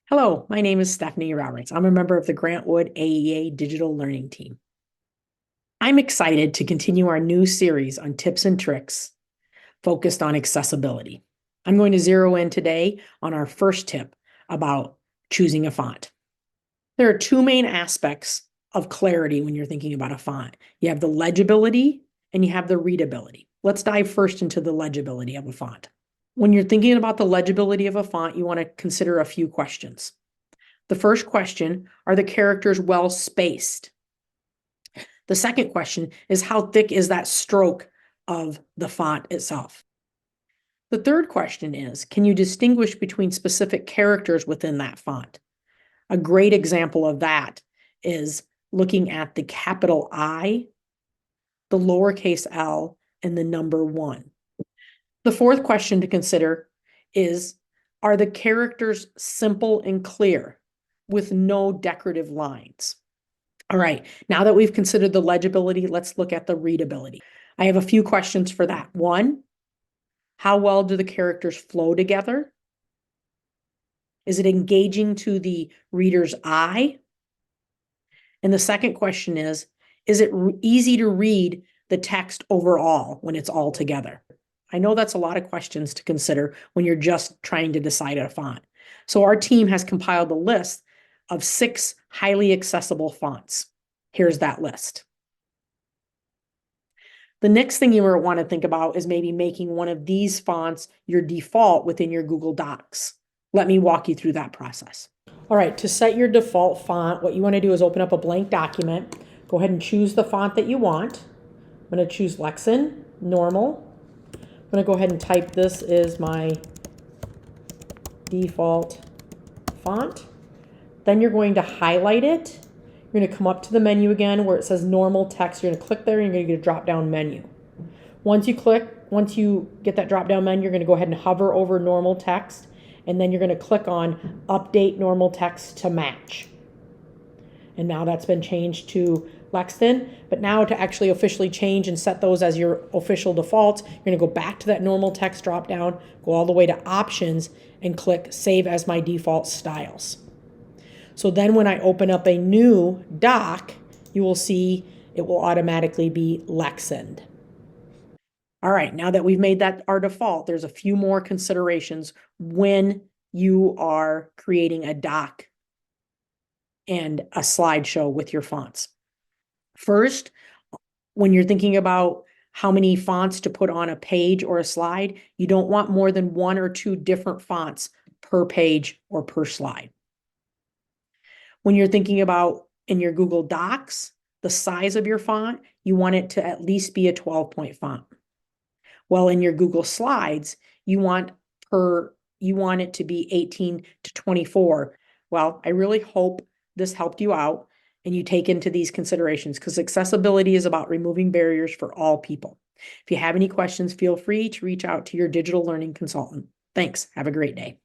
Hello, my name is Stephanie Roberts. I'm a member of the Grantwood AEA Digital Learning Team. I'm excited to continue our new series on tips and tricks focused on accessibility. I'm going to zero in today on our first tip about choosing a font. There are two main aspects of clarity when you're thinking about a font. You have the legibility and you have the readability. Let's dive first into the legibility of a font. When you're thinking about the legibility of a font, you want to consider a few questions. The first question, are the characters well spaced? The second question is, how thick is that stroke of the font itself? The third question is, can you distinguish between specific characters within that font? A great example of that is looking at the capital I, the lowercase l, and the number 1. The fourth question to consider is, are the characters simple and clear with no decorative lines? All right, now that we've considered the legibility, let's look at the readability. I have a few questions for that. One, how well do the characters flow together? Is it engaging to the reader's eye? And the second question is it easy to read the text overall when it's all together? I know that's a lot of questions to consider when you're just trying to decide a font. So our team has compiled a list of 6 highly accessible fonts. Here's that list. The next thing you might want to think about is maybe making one of these fonts your default within your Google Docs. Let me walk you through that process. All right, to set your default font, what you want to do is open up a blank document. Go ahead and choose the font that you want. I'm going to choose Lexan, normal. I'm going to go ahead and type this is my default font. Then you're going to highlight it. You're going to come up to the menu again where it says normal text. You're going to click there and you're going to get a drop-down menu. Once you get that drop-down menu, you're going to go ahead and hover over normal text, and then you're going to click on update normal text to match. And now that's been changed to Lexington. But now to actually officially change and set those as your official defaults, you're going to go back to that normal text drop down, go all the way to options, and click save as my default styles. So then when I open up a new doc, you will see it will automatically be Lexington. All right, now that we've made that our default, there's a few more considerations when you are creating a doc and a slideshow with your fonts. First, when you're thinking about how many fonts to put on a page or a slide, you don't want more than 1 or 2 different fonts per page or per slide. When you're thinking about in your Google Docs, the size of your font, you want it to at least be a 12-point font. Well, in your Google Slides, you want it to be 18 to 24. Well, I really hope this helped you out and you take into these considerations, because accessibility is about removing barriers for all people. If you have any questions, feel free to reach out to your digital learning consultant. Thanks. Have a great day.